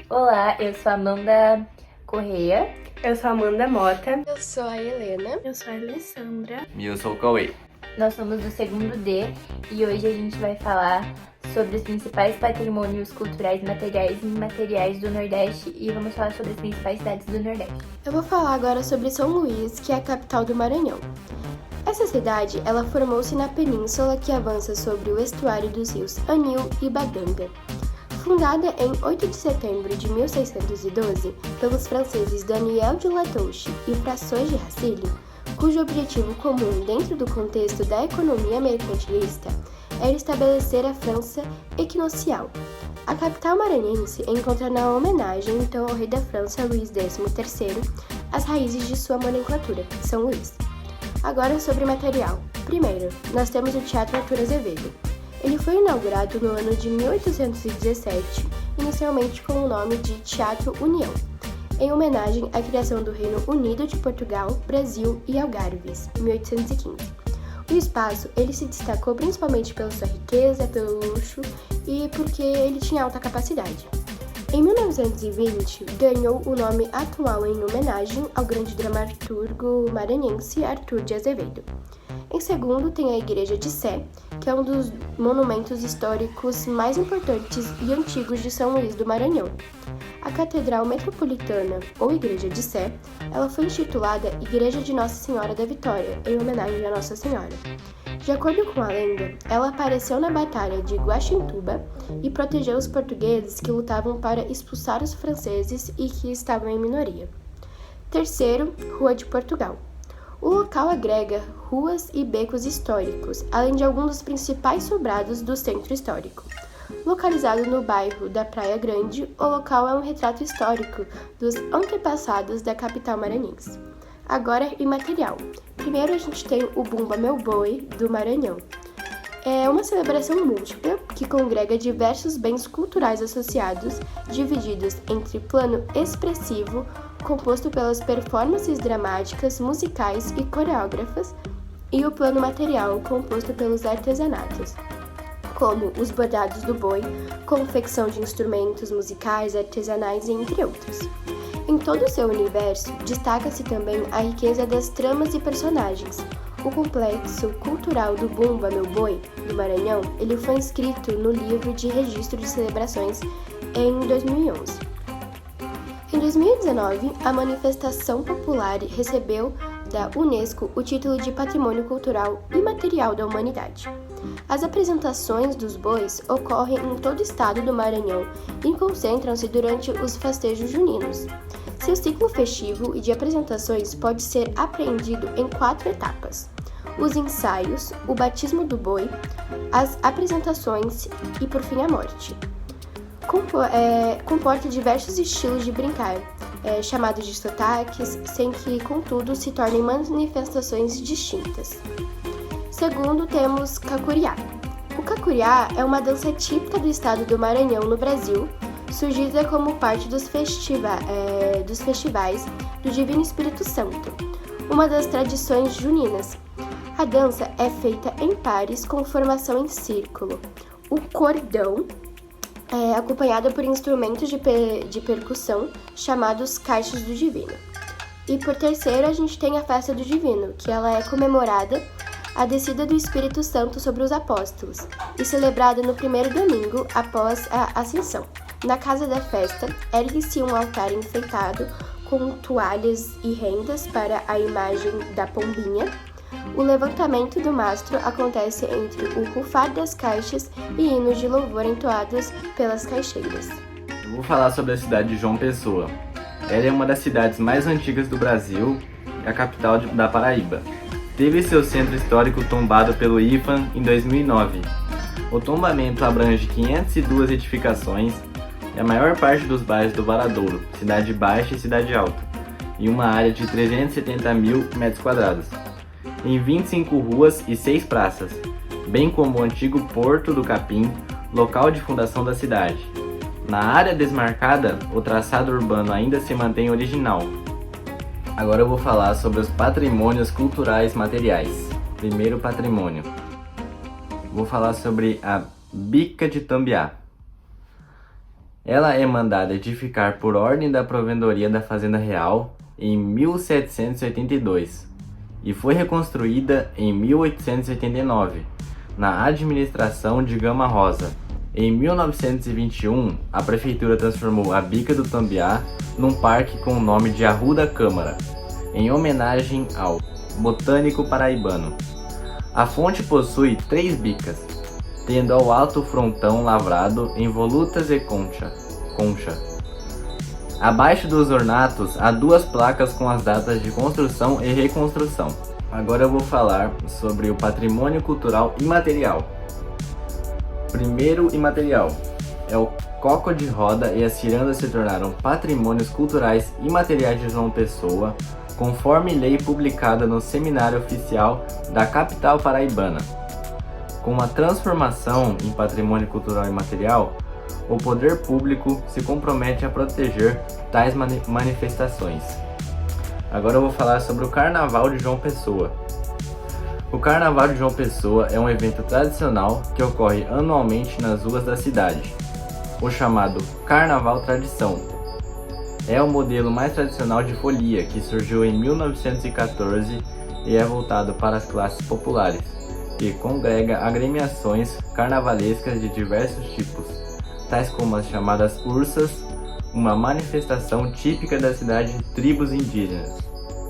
Olá, eu sou a Amanda Correia. Eu sou a Amanda Mota. Eu sou a Helena. Eu sou a Alessandra. E eu sou o Cauê. Nós somos do segundo D e hoje a gente vai falar sobre os principais patrimônios culturais materiais e imateriais do Nordeste e vamos falar sobre as principais cidades do Nordeste. Eu vou falar agora sobre São Luís, que é a capital do Maranhão. Essa cidade, ela formou-se na península que avança sobre o estuário dos rios Anil e Baganga. Fundada em 8 de setembro de 1612 pelos franceses Daniel de Latouche e François de Racine, cujo objetivo comum dentro do contexto da economia mercantilista era estabelecer a França equinocial. A capital maranhense encontra na homenagem então ao rei da França Luís XIII as raízes de sua nomenclatura, São Luís. Agora sobre material. Primeiro, nós temos o Teatro Arthur Azevedo. Ele foi inaugurado no ano de 1817, inicialmente com o nome de Teatro União, em homenagem à criação do Reino Unido de Portugal, Brasil e Algarves, em 1815. O espaço ele se destacou principalmente pela sua riqueza, pelo luxo e porque ele tinha alta capacidade. Em 1920, ganhou o nome atual em homenagem ao grande dramaturgo maranhense Arthur de Azevedo. Em segundo, tem a Igreja de Sé, que é um dos monumentos históricos mais importantes e antigos de São Luís do Maranhão. A Catedral Metropolitana, ou Igreja de Sé, ela foi intitulada Igreja de Nossa Senhora da Vitória, em homenagem a Nossa Senhora. De acordo com a lenda, ela apareceu na Batalha de Guaxintuba e protegeu os portugueses que lutavam para expulsar os franceses e que estavam em minoria. Terceiro, Rua de Portugal. O local agrega ruas e becos históricos, além de alguns dos principais sobrados do centro histórico. Localizado no bairro da Praia Grande, o local é um retrato histórico dos antepassados da capital maranhense. Agora, imaterial. Primeiro a gente tem o Bumba Meu Boi, do Maranhão. É uma celebração múltipla que congrega diversos bens culturais associados, divididos entre plano expressivo, composto pelas performances dramáticas, musicais e coreógrafas, e o plano material, composto pelos artesanatos, como os bordados do boi, confecção de instrumentos musicais, artesanais, entre outros. Em todo o seu universo, destaca-se também a riqueza das tramas e personagens. O complexo cultural do Bumba Meu Boi, do Maranhão, ele foi inscrito no livro de registro de celebrações em 2011. Em 2019, a manifestação popular recebeu da Unesco o título de Patrimônio Cultural Imaterial da Humanidade. As apresentações dos bois ocorrem em todo o estado do Maranhão e concentram-se durante os festejos juninos. Seu ciclo festivo e de apresentações pode ser apreendido em 4 etapas: os ensaios, o batismo do boi, as apresentações e, por fim, a morte. Comporta diversos estilos de brincar, chamados de sotaques, sem que, contudo, se tornem manifestações distintas. Segundo, temos Cacuriá. O Cacuriá é uma dança típica do estado do Maranhão, no Brasil, surgida como parte dos festivais do Divino Espírito Santo, uma das tradições juninas. A dança é feita em pares com formação em círculo. O cordão é acompanhada por instrumentos de percussão chamados caixas do divino. E por terceiro, a gente tem a festa do divino, que ela é comemorada a descida do Espírito Santo sobre os apóstolos e celebrada no primeiro domingo após a Ascensão. Na casa da festa, ergue-se um altar enfeitado com toalhas e rendas para a imagem da pombinha. O levantamento do mastro acontece entre o rufar das caixas e hinos de louvor entoados pelas caixeiras. Eu vou falar sobre a cidade de João Pessoa. Ela é uma das cidades mais antigas do Brasil e a capital da Paraíba. Teve seu centro histórico tombado pelo IFAM em 2009. O tombamento abrange 502 edificações e a maior parte dos bairros do Varadouro, Cidade Baixa e Cidade Alta, em uma área de 370 mil metros quadrados, em 25 ruas e 6 praças, bem como o antigo Porto do Capim, local de fundação da cidade. Na área desmarcada, o traçado urbano ainda se mantém original. Agora eu vou falar sobre os patrimônios culturais materiais. Primeiro patrimônio. Vou falar sobre a Bica de Tambiá. Ela é mandada edificar por ordem da Provedoria da Fazenda Real em 1782 e foi reconstruída em 1889, na administração de Gama Rosa. Em 1921, a prefeitura transformou a Bica do Tambiá num parque com o nome de Arruda Câmara, em homenagem ao botânico paraibano. A fonte possui 3 bicas, tendo ao alto frontão lavrado em volutas e concha. Abaixo dos ornatos há 2 placas com as datas de construção e reconstrução. Agora eu vou falar sobre o patrimônio cultural imaterial. Primeiro imaterial é o coco de roda, e as cirandas se tornaram patrimônios culturais imateriais de João Pessoa, conforme lei publicada no Seminário Oficial da capital paraibana. Com a transformação em patrimônio cultural imaterial, o poder público se compromete a proteger tais manifestações. Agora eu vou falar sobre o Carnaval de João Pessoa. O Carnaval de João Pessoa é um evento tradicional que ocorre anualmente nas ruas da cidade. O chamado Carnaval Tradição é o modelo mais tradicional de folia, que surgiu em 1914 e é voltado para as classes populares, e congrega agremiações carnavalescas de diversos tipos, tais como as chamadas ursas, uma manifestação típica da cidade de tribos indígenas,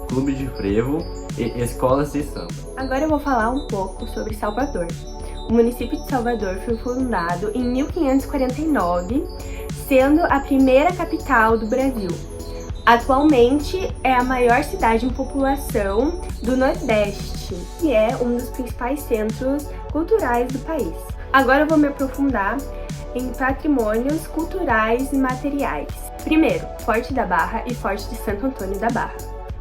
clube de frevo e escolas de samba. Agora eu vou falar um pouco sobre Salvador. O município de Salvador foi fundado em 1549, sendo a primeira capital do Brasil. Atualmente é a maior cidade em população do Nordeste e é um dos principais centros culturais do país. Agora eu vou me aprofundar em patrimônios culturais e materiais. Primeiro, Forte da Barra e Forte de Santo Antônio da Barra.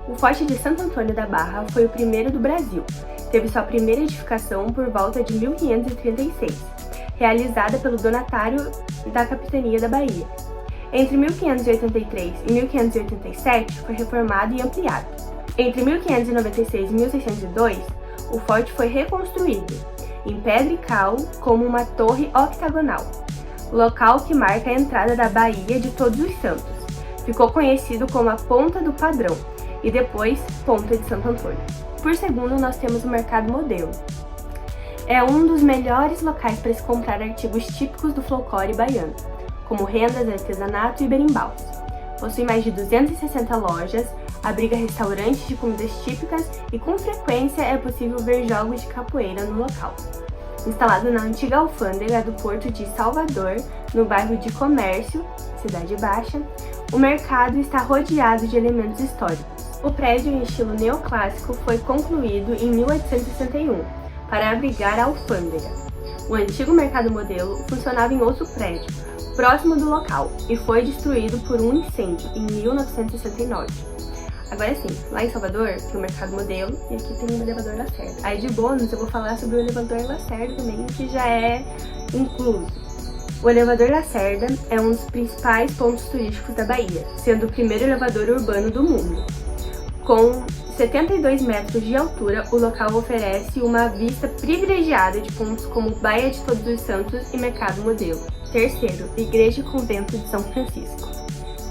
O Forte de Santo Antônio da Barra foi o primeiro do Brasil. Teve sua primeira edificação por volta de 1536, realizada pelo donatário da Capitania da Bahia. Entre 1583 e 1587 foi reformado e ampliado. Entre 1596 e 1602, o forte foi reconstruído, em pedra e cal, como uma torre octagonal, local que marca a entrada da Baía de Todos os Santos. Ficou conhecido como a Ponta do Padrão e depois Ponta de Santo Antônio. Por segundo, nós temos o Mercado Modelo. É um dos melhores locais para se comprar artigos típicos do folclore baiano, como rendas, artesanato e berimbaus. Possui mais de 260 lojas, abriga restaurantes de comidas típicas e com frequência é possível ver jogos de capoeira no local. Instalado na antiga alfândega do Porto de Salvador, no bairro de Comércio, Cidade Baixa, o mercado está rodeado de elementos históricos. O prédio em estilo neoclássico foi concluído em 1861 para abrigar a alfândega. O antigo Mercado Modelo funcionava em outro prédio, próximo do local, e foi destruído por um incêndio em 1969. Agora sim, lá em Salvador tem o Mercado Modelo e aqui tem o elevador Lacerda. Aí de bônus eu vou falar sobre o elevador Lacerda também, que já é incluso. O elevador Lacerda é um dos principais pontos turísticos da Bahia, sendo o primeiro elevador urbano do mundo. Com 72 metros de altura, o local oferece uma vista privilegiada de pontos como Baía de Todos os Santos e Mercado Modelo. Terceiro, Igreja e Convento de São Francisco.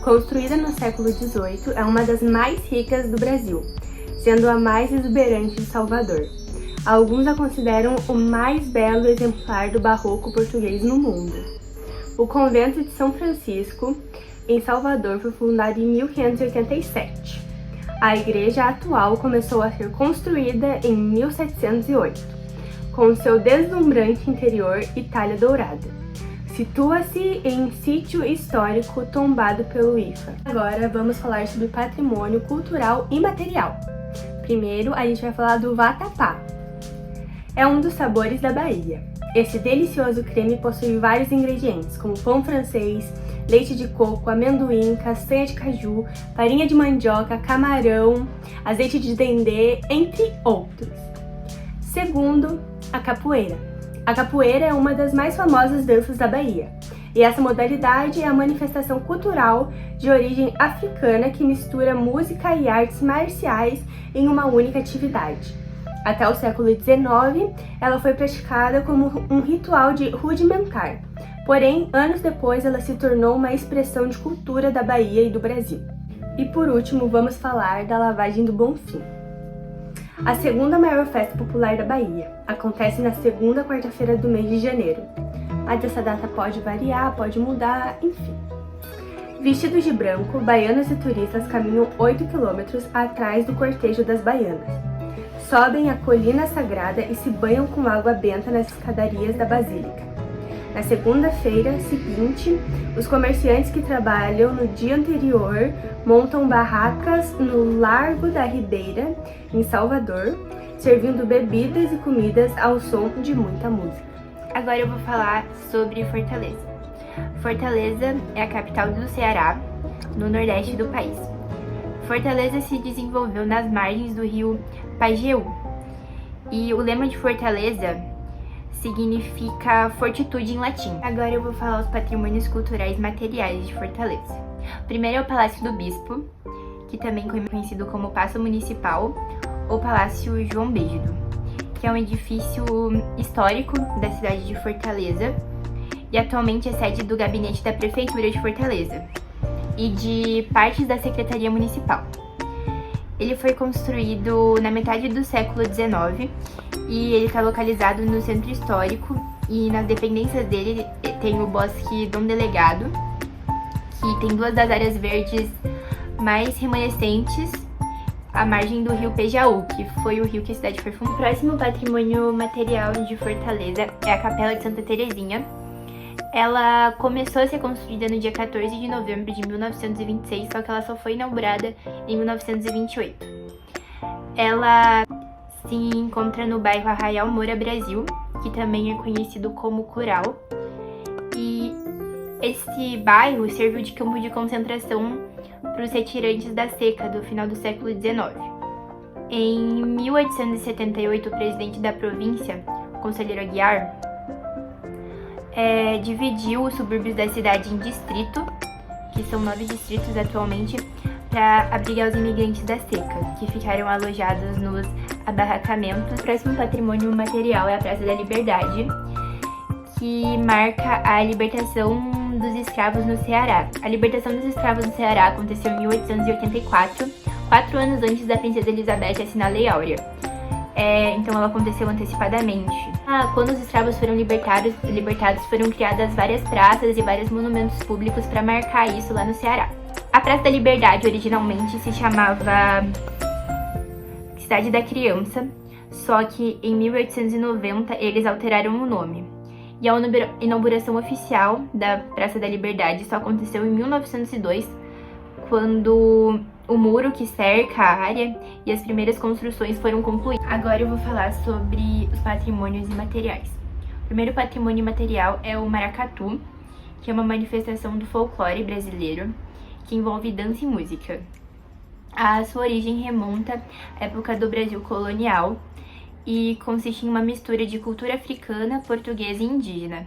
Construída no século XVIII, é uma das mais ricas do Brasil, sendo a mais exuberante de Salvador. Alguns a consideram o mais belo exemplar do barroco português no mundo. O Convento de São Francisco, em Salvador, foi fundado em 1587. A igreja atual começou a ser construída em 1708, com seu deslumbrante interior e talha dourada. Situa-se em sítio histórico tombado pelo IFA. Agora vamos falar sobre patrimônio cultural imaterial. Primeiro, a gente vai falar do vatapá. É um dos sabores da Bahia. Esse delicioso creme possui vários ingredientes, como pão francês, leite de coco, amendoim, castanha de caju, farinha de mandioca, camarão, azeite de dendê, entre outros. Segundo, a capoeira. A capoeira é uma das mais famosas danças da Bahia, e essa modalidade é a manifestação cultural de origem africana que mistura música e artes marciais em uma única atividade. Até o século XIX, ela foi praticada como um ritual rudimentar, Porém, anos depois, ela se tornou uma expressão de cultura da Bahia e do Brasil. E por último, vamos falar da Lavagem do Bonfim. A segunda maior festa popular da Bahia acontece na segunda quarta-feira do mês de janeiro, mas essa data pode variar, pode mudar, enfim. Vestidos de branco, baianos e turistas caminham 8 quilômetros atrás do cortejo das baianas. Sobem a colina sagrada e se banham com água benta nas escadarias da Basílica. Na segunda-feira seguinte, os comerciantes que trabalham no dia anterior montam barracas no Largo da Ribeira, em Salvador, servindo bebidas e comidas ao som de muita música. Agora eu vou falar sobre Fortaleza. Fortaleza é a capital do Ceará, no nordeste do país. Fortaleza se desenvolveu nas margens do rio Pajeú. E o lema de Fortaleza significa fortitude em latim. Agora eu vou falar os patrimônios culturais materiais de Fortaleza. O primeiro é o Palácio do Bispo, que também é conhecido como Paço Municipal ou Palácio João Brígido, que é um edifício histórico da cidade de Fortaleza e atualmente é sede do gabinete da Prefeitura de Fortaleza e de partes da Secretaria Municipal. Ele foi construído na metade do século XIX e ele está localizado no centro histórico, e nas dependências dele tem o Bosque Dom Delegado, que tem duas das áreas verdes mais remanescentes à margem do rio Pejaú, que foi o rio que a cidade foi fundada. O próximo patrimônio material de Fortaleza é a Capela de Santa Terezinha. Ela começou a ser construída no dia 14 de novembro de 1926, só que ela só foi inaugurada em 1928. Ela se encontra no bairro Arraial Moura Brasil, que também é conhecido como Curau. E esse bairro serviu de campo de concentração para os retirantes da seca do final do século XIX. Em 1878, o presidente da província, o conselheiro Aguiar, dividiu os subúrbios da cidade em distrito, que são 9 distritos atualmente, para abrigar os imigrantes da seca, que ficaram alojados nos abarracamentos. O próximo patrimônio material é a Praça da Liberdade, que marca a libertação dos escravos no Ceará. A libertação dos escravos no Ceará aconteceu em 1884, 4 anos antes da princesa Elizabeth assinar a Lei Áurea. Então ela aconteceu antecipadamente. Quando os escravos foram libertados, foram criadas várias praças e vários monumentos públicos para marcar isso lá no Ceará. A Praça da Liberdade originalmente se chamava Cidade da Criança, só que em 1890 eles alteraram o nome. E a inauguração oficial da Praça da Liberdade só aconteceu em 1902, quando o muro que cerca a área e as primeiras construções foram concluídas. Agora eu vou falar sobre os patrimônios imateriais. O primeiro patrimônio imaterial é o maracatu, que é uma manifestação do folclore brasileiro que envolve dança e música. A sua origem remonta à época do Brasil colonial e consiste em uma mistura de cultura africana, portuguesa e indígena.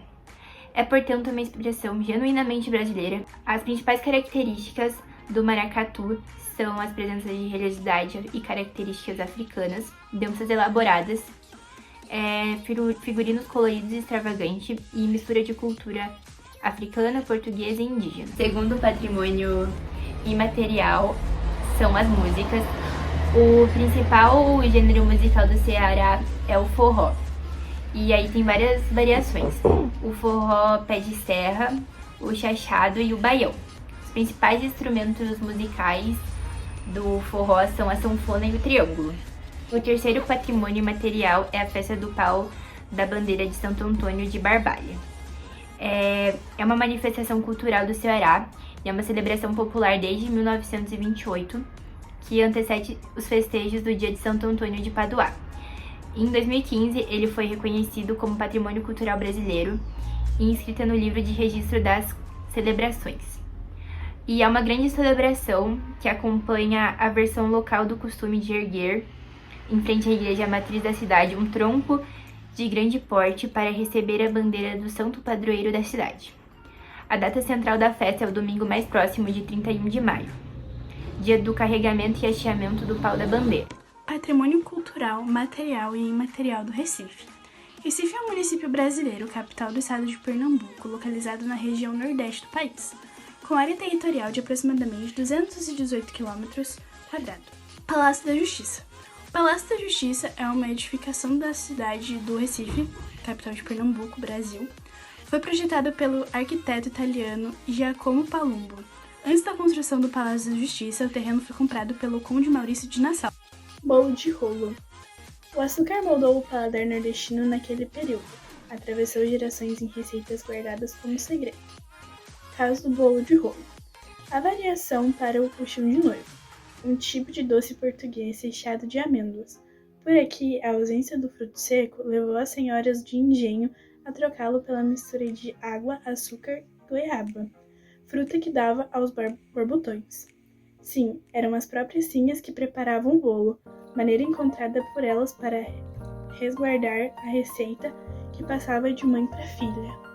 É, portanto, uma expressão genuinamente brasileira. As principais características do maracatu são as presenças de religiosidade e características africanas, danças elaboradas, figurinos coloridos e extravagantes e mistura de cultura africana, portuguesa e indígena. Segundo patrimônio imaterial são as músicas. O principal gênero musical do Ceará é o forró. E aí tem várias variações. O forró pé de serra, o chachado e o baião. Os principais instrumentos musicais do forró são a sanfona e o triângulo. O terceiro patrimônio material é a festa do pau da bandeira de Santo Antônio de Barbalha. É uma manifestação cultural do Ceará e é uma celebração popular desde 1928, que antecede os festejos do dia de Santo Antônio de Paduá. Em 2015, ele foi reconhecido como Patrimônio Cultural Brasileiro e inscrito no livro de registro das celebrações. E é uma grande celebração que acompanha a versão local do costume de erguer, em frente à igreja matriz da cidade, um tronco de grande porte para receber a bandeira do santo padroeiro da cidade. A data central da festa é o domingo mais próximo de 31 de maio, dia do carregamento e hasteamento do pau da bandeira. Patrimônio cultural, material e imaterial do Recife. Recife é um município brasileiro, capital do estado de Pernambuco, localizado na região nordeste do país, com área territorial de aproximadamente 218 km². Palácio da Justiça. O Palácio da Justiça é uma edificação da cidade do Recife, capital de Pernambuco, Brasil. Foi projetado pelo arquiteto italiano Giacomo Palumbo. Antes da construção do Palácio da Justiça, o terreno foi comprado pelo Conde Maurício de Nassau. Bolo de rolo. O açúcar moldou o paladar nordestino naquele período, atravessou gerações em receitas guardadas como segredo. Caso do bolo de rolo. A variação para o puxão de noivo, um tipo de doce português recheado de amêndoas. Por aqui, a ausência do fruto seco levou as senhoras de engenho a trocá-lo pela mistura de água, açúcar e goiaba, fruta que dava aos borbotões. Sim, eram as próprias sinhas que preparavam o bolo, maneira encontrada por elas para resguardar a receita que passava de mãe para filha.